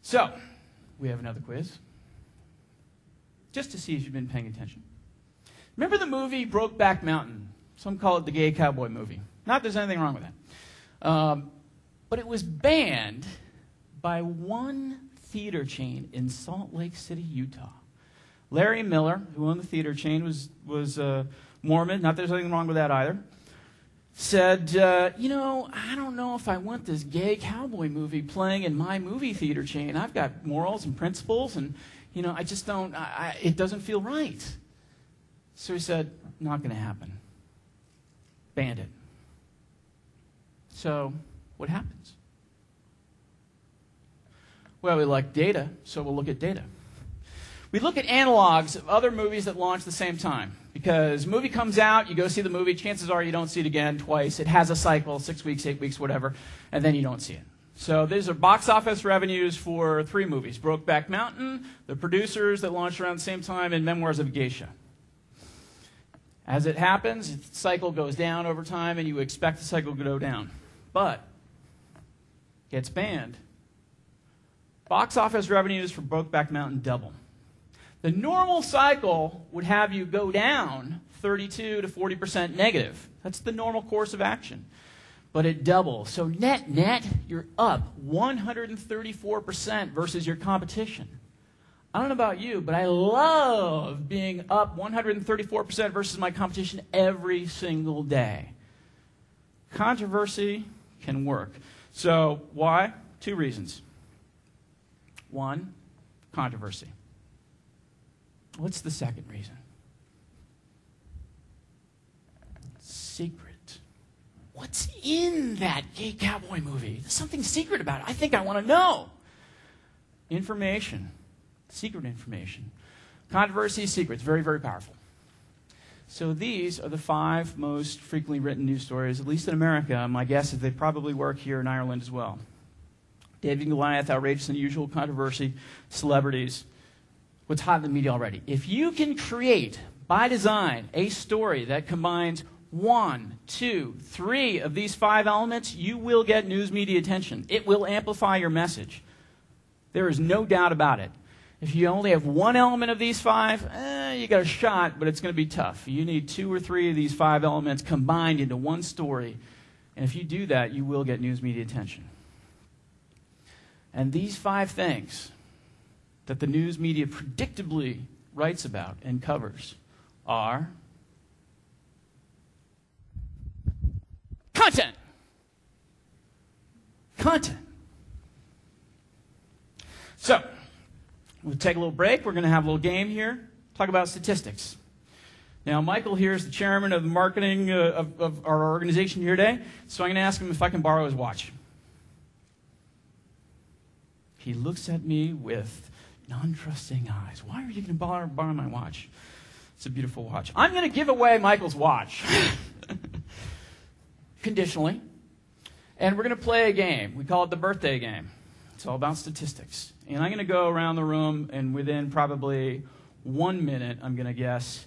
So, we have another quiz, just to see if you've been paying attention. Remember the movie Brokeback Mountain? Some call it the gay cowboy movie. Not that there's anything wrong with that. But it was banned by one theater chain in Salt Lake City, Utah. Larry Miller, who owned the theater chain, was Mormon. Not that there's anything wrong with that either. Said, I don't know if I want this gay cowboy movie playing in my movie theater chain. I've got morals and principles, and, I just don't, it doesn't feel right. So he said, not going to happen. Banned it. So, what happens? Well, we like data, so we'll look at data. We look at analogs of other movies that launch at the same time. Because movie comes out, you go see the movie, chances are you don't see it again twice. It has a cycle, 6 weeks, 8 weeks, whatever, and then you don't see it. So these are box office revenues for 3 movies. Brokeback Mountain, The Producers that launched around the same time, and Memoirs of a Geisha. As it happens, the cycle goes down over time, and you expect the cycle to go down. But gets banned. Box office revenues for Brokeback Mountain double. The normal cycle would have you go down 32 to 40% negative. That's the normal course of action. But it doubles. So net, you're up 134% versus your competition. I don't know about you, but I love being up 134% versus my competition every single day. Controversy can work. So why? 2 reasons. 1, controversy. What's the second reason? Secret. What's in that gay cowboy movie? There's something secret about it. I think I want to know. Information. Secret information. Controversy, secrets. Very, very powerful. So these are the 5 most frequently written news stories, at least in America. My guess is they probably work here in Ireland as well. David and Goliath, outrageous and unusual controversy, celebrities. What's hot in the media already. If you can create, by design, a story that combines 1, 2, 3 of these 5 elements, you will get news media attention. It will amplify your message. There is no doubt about it. If you only have 1 element of these 5, you got a shot, but it's going to be tough. You need 2 or 3 of these 5 elements combined into one story. And if you do that, you will get news media attention. And these 5 things that the news media predictably writes about and covers are content. Content. So, we'll take a little break. We're going to have a little game here. Talk about statistics. Now, Michael here is the chairman of the marketing of our organization here today, so I'm going to ask him if I can borrow his watch. He looks at me with non-trusting eyes. Why are you going to borrow my watch? It's a beautiful watch. I'm going to give away Michael's watch. Conditionally. And we're going to play a game. We call it the birthday game. It's all about statistics. And I'm going to go around the room, and within probably 1 minute, I'm going to guess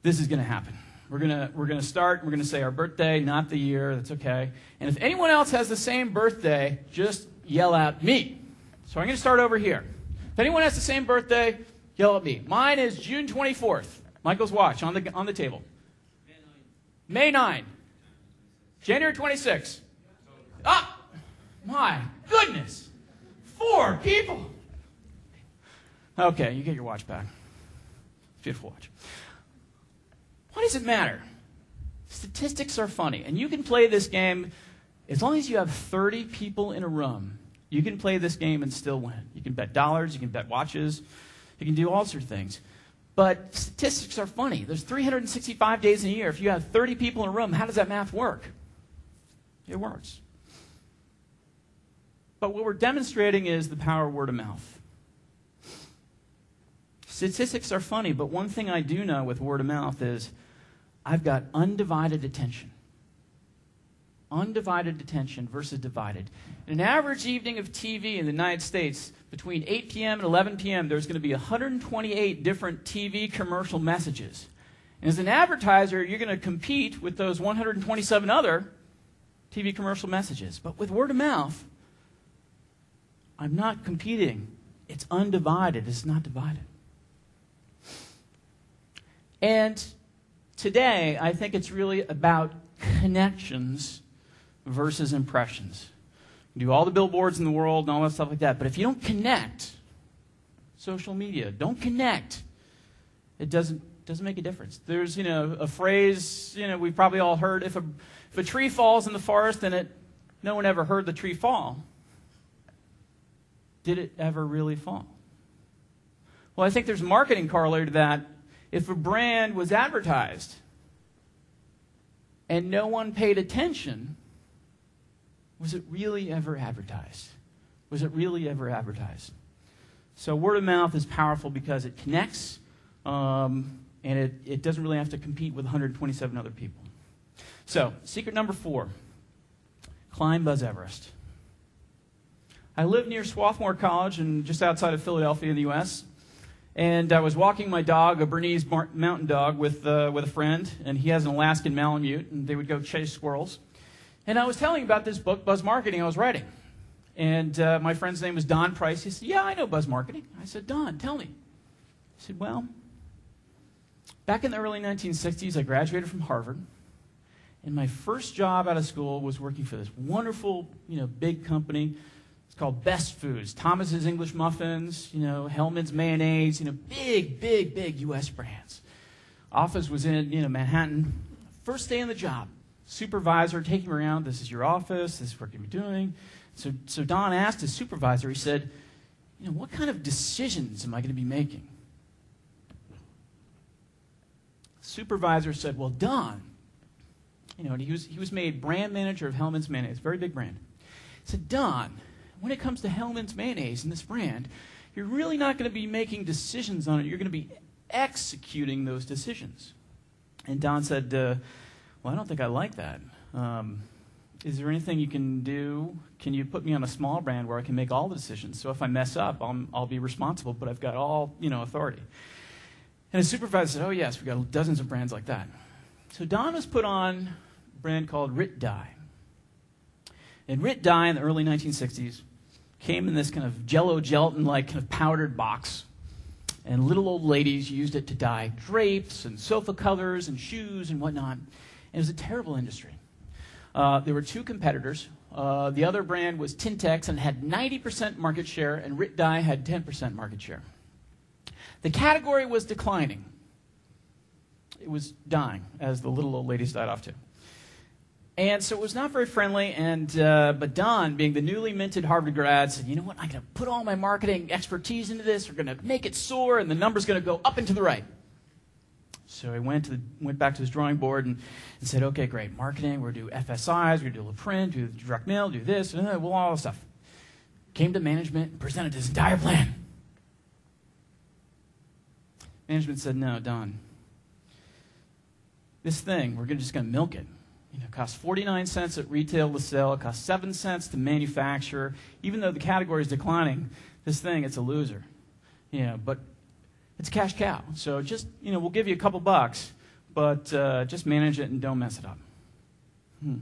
this is going to happen. We're going to start. We're going to say our birthday, not the year. That's okay. And if anyone else has the same birthday, just yell at me. So I'm going to start over here. If anyone has the same birthday, yell at me. Mine is June 24th. Michael's watch on the table. May 9. January 26. Ah, my goodness. 4 people. Okay, you get your watch back. Beautiful watch. What does it matter? Statistics are funny, and you can play this game as long as you have 30 people in a room. You can play this game and still win. You can bet dollars, you can bet watches, you can do all sorts of things. But statistics are funny. There's 365 days in a year. If you have 30 people in a room, how does that math work? It works. But what we're demonstrating is the power of word of mouth. Statistics are funny, but one thing I do know with word of mouth is I've got undivided attention. Undivided attention versus divided. In an average evening of TV in the United States, between 8 p.m. and 11 p.m., there's going to be 128 different TV commercial messages. And as an advertiser, you're going to compete with those 127 other TV commercial messages. But with word of mouth, I'm not competing. It's undivided. It's not divided. And today, I think it's really about connections versus impressions. You do all the billboards in the world and all that stuff like that, but if you don't connect, social media, don't connect, it doesn't make a difference. There's, a phrase, we've probably all heard, if a tree falls in the forest and no one ever heard the tree fall, did it ever really fall? Well, I think there's a marketing corollary to that. If a brand was advertised and no one paid attention, was it really ever advertised? Was it really ever advertised? So word of mouth is powerful because it connects, and it doesn't really have to compete with 127 other people. So, secret number 4, climb Buzz Everest. I live near Swarthmore College and just outside of Philadelphia in the U.S., and I was walking my dog, a Bernese mountain dog, with a friend, and he has an Alaskan Malamute, and they would go chase squirrels. And I was telling about this book, Buzz Marketing, I was writing. And my friend's name was Don Price. He said, yeah, I know Buzz Marketing. I said, Don, tell me. He said, well, back in the early 1960s, I graduated from Harvard, and my first job out of school was working for this wonderful, big company. It's called Best Foods. Thomas's English Muffins, Hellman's Mayonnaise, big U.S. brands. Office was in, Manhattan. First day on the job, supervisor taking me around. This is your office. This is what you're doing. So Don asked his supervisor, he said, what kind of decisions am I going to be making? Supervisor said, well, Don, and he was made brand manager of Hellman's Mayonnaise, very big brand. He said, Don, when it comes to Hellman's Mayonnaise and this brand, you're really not going to be making decisions on it. You're going to be executing those decisions. And Don said, well, I don't think I like that. Is there anything you can do? Can you put me on a small brand where I can make all the decisions? So if I mess up, I'll be responsible, but I've got all, authority. And his supervisor said, oh, yes, we've got dozens of brands like that. So Don was put on a brand called Rit Dye. And Rit Dye in the early 1960s came in this kind of jello gelatin-like kind of powdered box. And little old ladies used it to dye drapes and sofa covers and shoes and whatnot. And it was a terrible industry. There were 2 competitors. The other brand was Tintex and had 90% market share, and Rit Dye had 10% market share. The category was declining. It was dying, as the little old ladies died off too. And so it was not very friendly, but Don, being the newly minted Harvard grad, said, you know what, I'm going to put all my marketing expertise into this, we're going to make it soar, and the number's going to go up and to the right. So he went back to his drawing board and said, okay, great, marketing, we're going to do FSIs, we're going to do print, do direct mail, do this, well, all this stuff. Came to management and presented his entire plan. Management said, no, Don, this thing, we're just going to milk it. It costs 49 cents at retail to sell, it costs 7 cents to manufacture. Even though the category is declining, this thing, it's a loser. But it's a cash cow. So just, we'll give you a couple bucks, but just manage it and don't mess it up. Okay.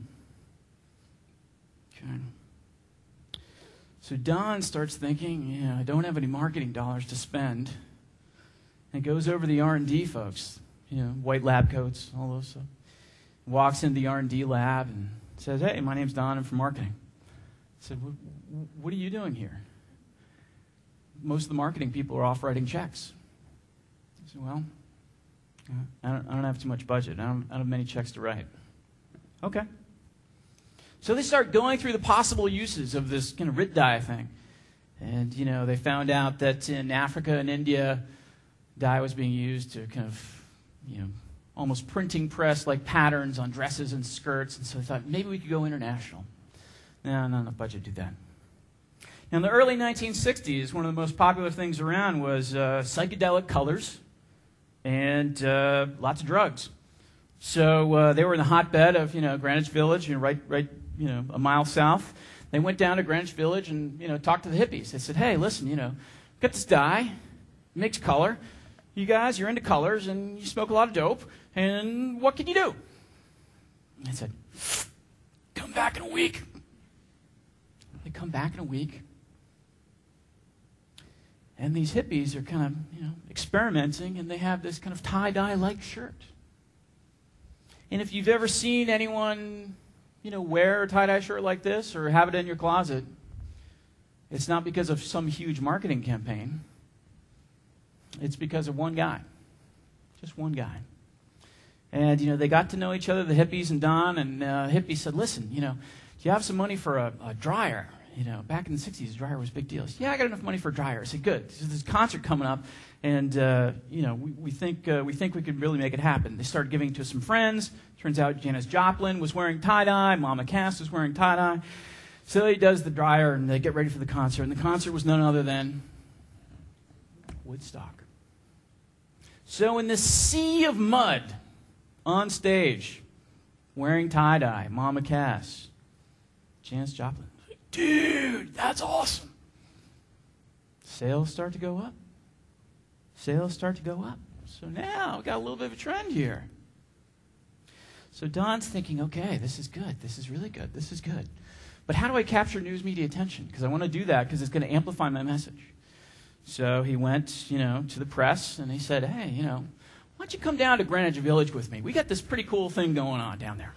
So Don starts thinking, I don't have any marketing dollars to spend. And goes over the R&D folks, white lab coats, all those stuff. Walks into the R&D lab and says, hey, my name's Don, I'm from marketing. I said, what are you doing here? Most of the marketing people are off writing checks. I said, well, I don't have too much budget. I don't have many checks to write. Okay. So they start going through the possible uses of this kind of Rit Dye thing. And, they found out that in Africa and India, dye was being used to kind of, almost printing press-like patterns on dresses and skirts. And so they thought, maybe we could go international. No, not enough budget to do that. Now, in the early 1960s, one of the most popular things around was psychedelic colors and lots of drugs. So they were in the hotbed of, Greenwich Village, right, a mile south. They went down to Greenwich Village and, talked to the hippies. They said, hey, listen, got this dye, makes color. You guys, you're into colors and you smoke a lot of dope, and what can you do? I said, come back in a week. They come back in a week. And these hippies are kind of, experimenting, and they have this kind of tie-dye-like shirt. And if you've ever seen anyone, wear a tie-dye shirt like this or have it in your closet, it's not because of some huge marketing campaign. It's because of one guy. Just one guy. And, they got to know each other, the hippies and Don, and hippie said, listen, do you have some money for a dryer? Back in the 60s, a dryer was a big deal. He said, yeah, I got enough money for a dryer. I said, good. There's this concert coming up, and, we think we could really make it happen. They started giving it to some friends. Turns out Janis Joplin was wearing tie-dye. Mama Cass was wearing tie-dye. So he does the dryer, and they get ready for the concert. And the concert was none other than Woodstock. So in this sea of mud, on stage, wearing tie-dye, Mama Cass, Janis Joplin. Dude, that's awesome. Sales start to go up. Sales start to go up. So now we've got a little bit of a trend here. So Don's thinking, okay, this is good. This is really good. This is good. But how do I capture news media attention? Because I want to do that because it's going to amplify my message. So he went, to the press, and he said, hey, why don't you come down to Greenwich Village with me? We got this pretty cool thing going on down there.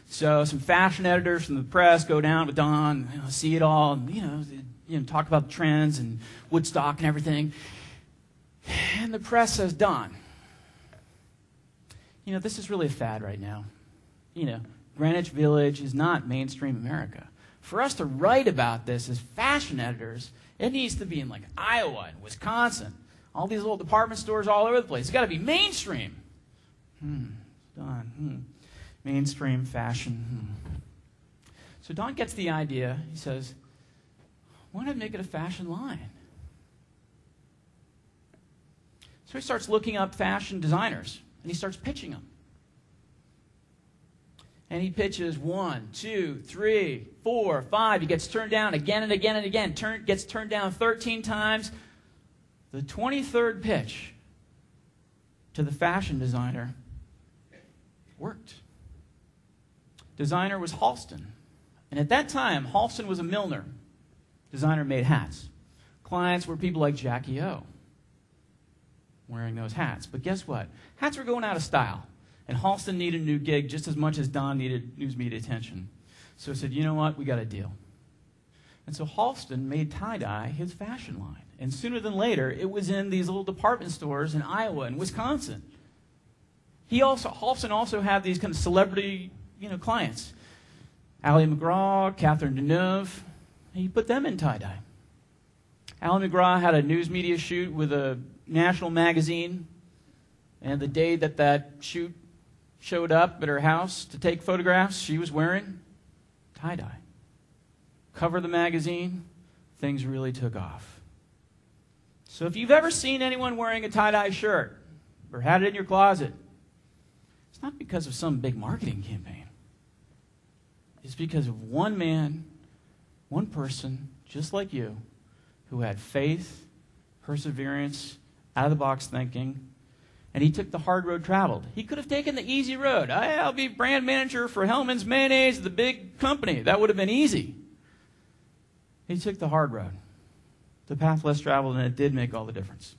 So some fashion editors from the press go down with Don, see it all, and talk about the trends and Woodstock and everything. And the press says, Don, this is really a fad right now. Greenwich Village is not mainstream America. For us to write about this as fashion editors, it needs to be in like Iowa and Wisconsin. All these little department stores all over the place. It's got to be mainstream. Don, mainstream fashion. So Don gets the idea. He says, why not make it a fashion line? So he starts looking up fashion designers, and he starts pitching them. And he pitches 1, 2, 3, 4, 5. He gets turned down again and again and again. Gets turned down 13 times. The 23rd pitch to the fashion designer worked. Designer was Halston. And at that time, Halston was a milliner. Designer made hats. Clients were people like Jackie O wearing those hats. But guess what? Hats were going out of style. And Halston needed a new gig just as much as Don needed news media attention. So he said, you know what? We got a deal. And so Halston made tie-dye his fashion line. And sooner than later, it was in these little department stores in Iowa and Wisconsin. Halston also had these kind of celebrity, clients. Ali MacGraw, Catherine Deneuve. He put them in tie-dye. Ali MacGraw had a news media shoot with a national magazine. And the day that shoot showed up at her house to take photographs, she was wearing tie-dye. Cover the magazine, things really took off. So if you've ever seen anyone wearing a tie-dye shirt or had it in your closet, it's not because of some big marketing campaign. It's because of one man, one person, just like you, who had faith, perseverance, out-of-the-box thinking, and he took the hard road traveled. He could have taken the easy road. I'll be brand manager for Hellman's Mayonnaise, the big company. That would have been easy. He took the hard road, the path less traveled, and it did make all the difference.